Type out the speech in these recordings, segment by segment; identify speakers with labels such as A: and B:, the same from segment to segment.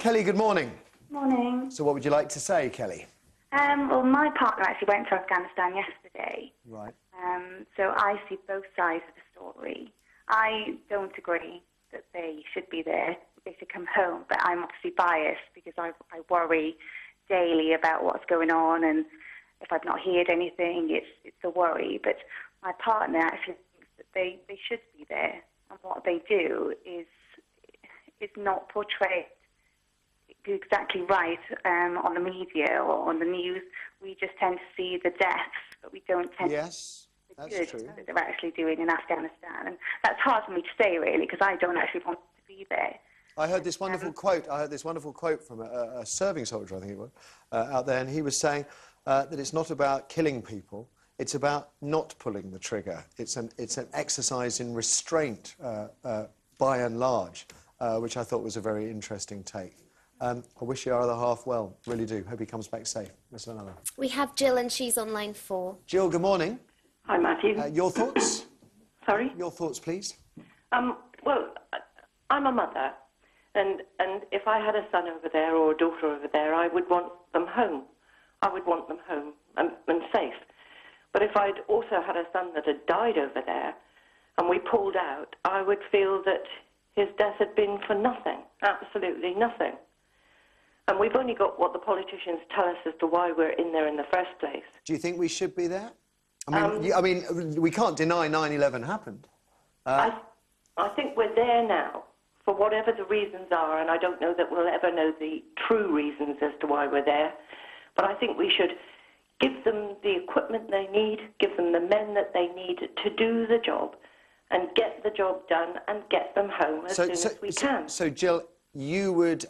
A: Kelly, good morning.
B: Morning.
A: So what would you like to say, Kelly?
B: Well, my partner actually went to Afghanistan yesterday.
A: Right.
B: So I see both sides of the story. I don't agree that they should be there. They should come home. But I'm obviously biased because I worry daily about what's going on, and if I've not heard anything, it's a worry. But my partner actually thinks that they should be there, and what they do is not portrayed exactly right on the media or on the news. We just tend to see the deaths, but we don't tend to see the good that they're actually doing in Afghanistan. And that's hard for me to say, really, because I don't actually want to be there.
A: I heard this wonderful quote. I heard this wonderful quote from a serving soldier, I think it was, out there, and he was saying that it's not about killing people. It's about not pulling the trigger. It's an exercise in restraint, by and large, which I thought was a very interesting take. I wish your other half well, really do. Hope he comes back safe. Let's have another.
C: We have Jill, and she's on line 4.
A: Jill, good morning.
D: Hi, Matthew.
A: Your thoughts?
D: Sorry?
A: Your thoughts, please.
D: Well, I'm a mother, and if I had a son over there or a daughter over there, I would want them home. I would want them home and safe. But if I'd also had a son that had died over there and we pulled out, I would feel that his death had been for nothing, absolutely nothing. And we've only got what the politicians tell us as to why we're in there in the first place.
A: Do you think we should be there? I mean, we can't deny 9/11 happened.
D: I think we're there now, for whatever the reasons are, and I don't know that we'll ever know the true reasons as to why we're there. But I think we should give them the equipment they need, give them the men that they need to do the job, and get the job done and get them home as soon as we can.
A: So, Jill, you would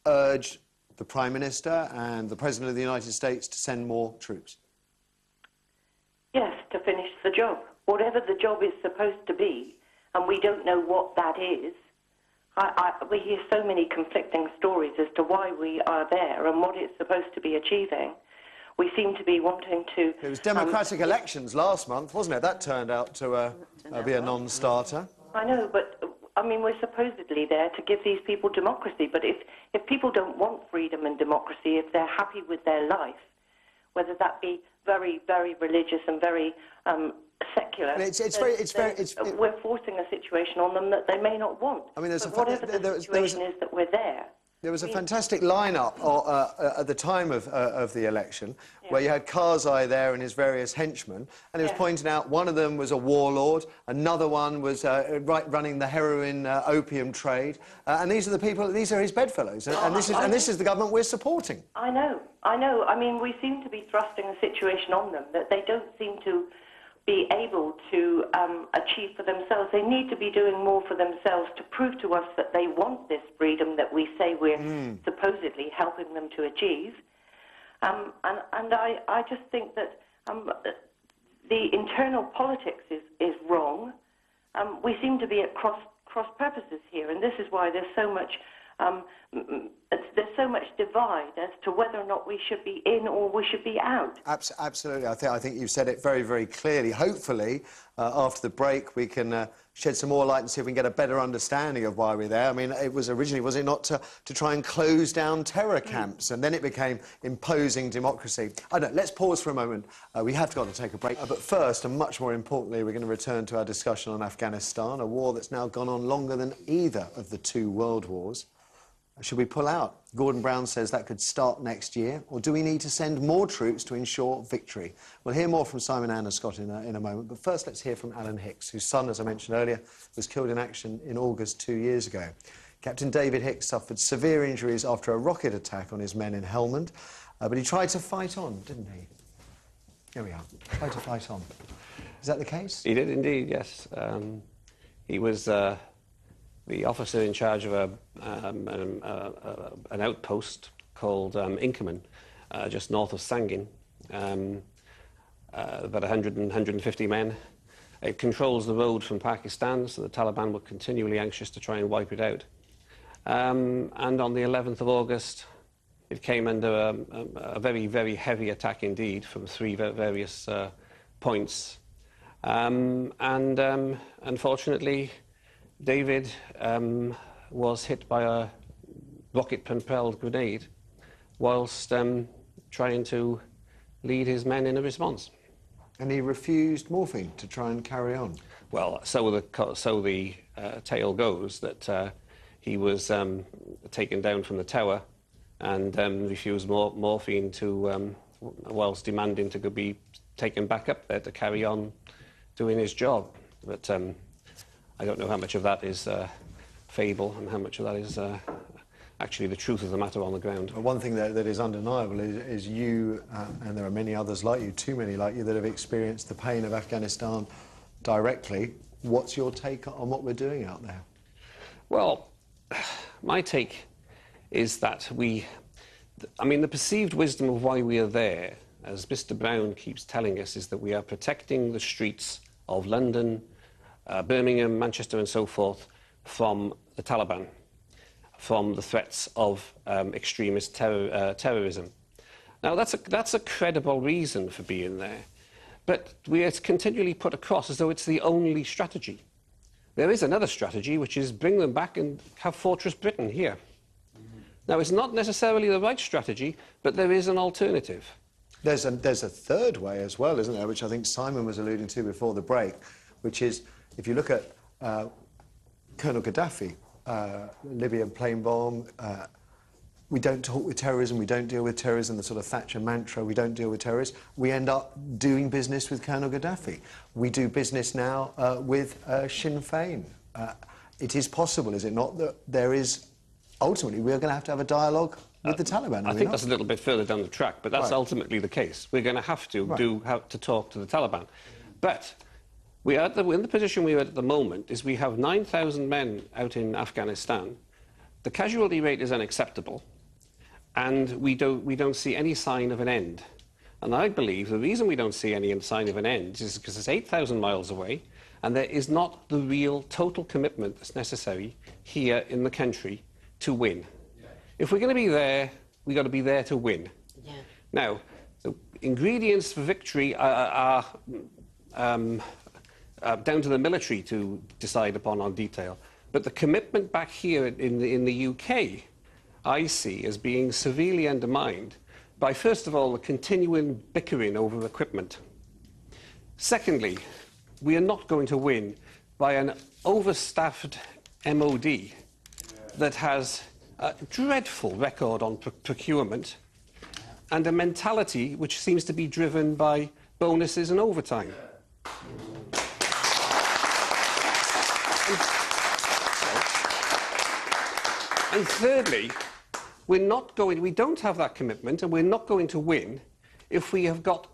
A: urge the Prime Minister and the President of the United States to send more troops?
D: Yes, to finish the job. Whatever the job is supposed to be, and we don't know what that is. We hear so many conflicting stories as to why we are there and what it's supposed to be achieving. We seem to be wanting to...
A: It was democratic elections last month, wasn't it? That turned out to be a non-starter.
D: I know, but, I mean, we're supposedly there to give these people democracy, but if people don't want freedom and democracy, if they're happy with their life, whether that be very, very religious and very secular, we're forcing a situation on them that they may not want.
A: I mean,
D: whatever the situation is that we're there.
A: There was a fantastic lineup at the time of the election, where you had Karzai there and his various henchmen, and it was pointed out one of them was a warlord, another one was running the heroin opium trade, and these are the people, these are his bedfellows, and this is the government we're supporting.
D: I know. I mean, we seem to be thrusting a situation on them that they don't seem to be able to achieve for themselves. They need to be doing more for themselves to prove to us that they want this freedom that we say we're supposedly helping them to achieve. And I just think that the internal politics is wrong. We seem to be at cross purposes here, and this is why there's so much divide as to whether or not we should be in or we should be out.
A: Absolutely. I think you've said it very, very clearly. Hopefully, after the break, we can shed some more light and see if we can get a better understanding of why we're there. I mean, it was originally, was it not to try and close down terror camps, and then it became imposing democracy. I don't know, let's pause for a moment. We have got to take a break. But first, and much more importantly, we're going to return to our discussion on Afghanistan, a war that's now gone on longer than either of the two world wars. Should we pull out? Gordon Brown says that could start next year. Or do we need to send more troops to ensure victory? We'll hear more from Simon Anderscott in a moment. But first, let's hear from Alan Hicks, whose son, as I mentioned earlier, was killed in action in August 2 years ago. Captain David Hicks suffered severe injuries after a rocket attack on his men in Helmand. But he tried to fight on, didn't he? Here we are. Tried to fight on. Is that the case?
E: He did indeed, yes. He was... the officer in charge of an outpost called Inkerman, just north of Sangin, about 150 men. It controls the road from Pakistan, so the Taliban were continually anxious to try and wipe it out. And on the 11th of August, it came under a very, very heavy attack indeed from three various points. Unfortunately, David was hit by a rocket-propelled grenade whilst trying to lead his men in a response.
A: And he refused morphine to try and carry on.
E: Well, so the tale goes that he was taken down from the tower and refused morphine to, whilst demanding to be taken back up there to carry on doing his job. But I don't know how much of that is fable and how much of that is actually the truth of the matter on the ground.
A: One thing that is undeniable is you, and there are many others like you, too many like you, that have experienced the pain of Afghanistan directly. What's your take on what we're doing out there?
E: Well, my take is that the perceived wisdom of why we are there, as Mr. Brown keeps telling us, is that we are protecting the streets of London, Birmingham, Manchester and so forth from the Taliban, from the threats of extremist terrorism. Now, that's a credible reason for being there, but we are continually put across as though it's the only strategy. There is another strategy, which is bring them back and have Fortress Britain here. Now, it's not necessarily the right strategy, but there is an alternative.
A: There's a third way as well, isn't there, which I think Simon was alluding to before the break, which is, if you look at Colonel Gaddafi, Libya plane bomb, we don't talk with terrorism, we don't deal with terrorism, the sort of Thatcher mantra, we don't deal with terrorists. We end up doing business with Colonel Gaddafi. We do business now with Sinn Féin. It is possible, is it not, that there is, ultimately, we're going to have a dialogue with the Taliban.
E: I think that's a little bit further down the track, but that's ultimately the case. We're going to have to talk to the Taliban. But we are in the position we are at the moment is we have 9,000 men out in Afghanistan. The casualty rate is unacceptable, and we don't see any sign of an end. And I believe the reason we don't see any sign of an end is because it's 8,000 miles away, and there is not the real total commitment that's necessary here in the country to win. Yeah. If we're going to be there, we've got to be there to win. Yeah. Now, the ingredients for victory are down to the military to decide upon on detail. But the commitment back here in the UK, I see as being severely undermined by, first of all, the continuing bickering over equipment. Secondly, we are not going to win by an overstaffed MOD that has a dreadful record on procurement and a mentality which seems to be driven by bonuses and overtime. And thirdly, we don't have that commitment, and we're not going to win if we have got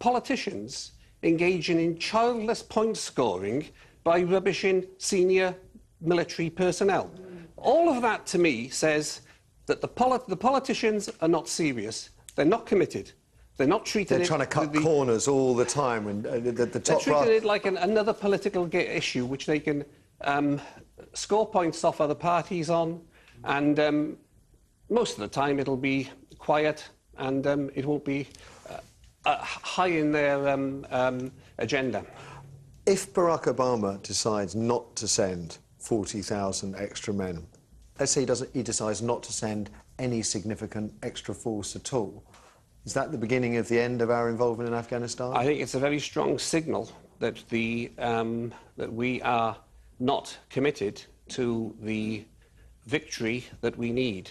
E: politicians engaging in childless point scoring by rubbishing senior military personnel. All of that, to me, says that the politicians are not serious. They're not committed. They're not treating
A: They're trying to cut corners all the time. And the top
E: they're treating it like another political issue which they can score points off other parties on. And most of the time it'll be quiet and it won't be high in their agenda.
A: If Barack Obama decides not to send 40,000 extra men, let's say he decides not to send any significant extra force at all, is that the beginning of the end of our involvement in Afghanistan? I
E: think it's a very strong signal that that we are not committed to the victory that we need.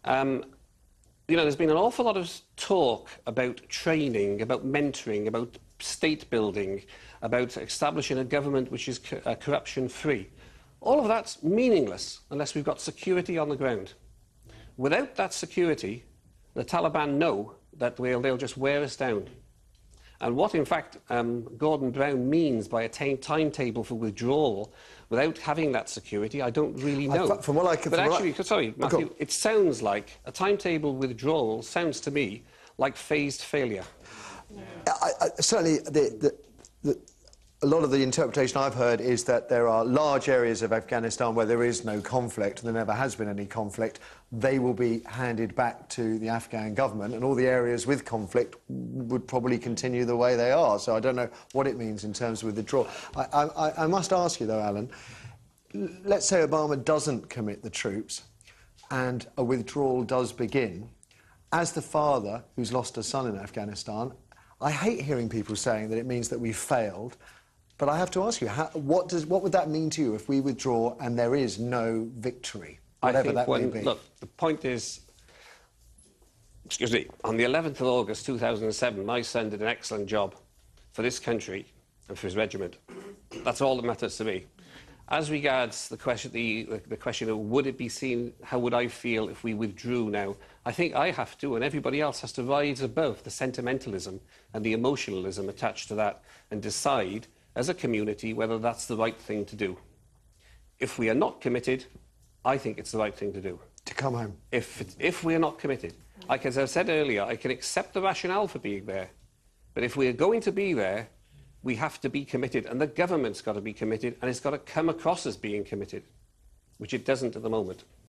E: You know, there's been an awful lot of talk about training, about mentoring, about state building, about establishing a government which is corruption-free. All of that's meaningless unless we've got security on the ground. Without that security, the Taliban know that they'll just wear us down. And what, in fact, Gordon Brown means by a timetable for withdrawal without having that security, I don't really know.
A: From what I can...
E: But actually, sorry, Matthew, it sounds like a timetable withdrawal sounds to me like phased failure.
A: Certainly, a lot of the interpretation I've heard is that there are large areas of Afghanistan where there is no conflict, there never has been any conflict. They will be handed back to the Afghan government, and all the areas with conflict would probably continue the way they are. So I don't know what it means in terms of withdrawal. I must ask you, though, Alan, let's say Obama doesn't commit the troops. and a withdrawal does begin, as the father who's lost a son in Afghanistan, I hate hearing people saying that it means that we've failed, but I have to ask you, what would that mean to you if we withdraw and there is no victory, whatever that may be?
E: Look, the point is, excuse me, on the 11th of August 2007, my son did an excellent job for this country and for his regiment. That's all that matters to me. As regards the question of would it be seen, how would I feel if we withdrew now, I think I have to, and everybody else has to rise above the sentimentalism and the emotionalism attached to that and decide as a community whether that's the right thing to do. If we are not committed, I think it's the right thing to do.
A: To come home.
E: If we are not committed, as I said earlier, I can accept the rationale for being there, but if we are going to be there, we have to be committed, and the government's got to be committed, and it's got to come across as being committed, which it doesn't at the moment.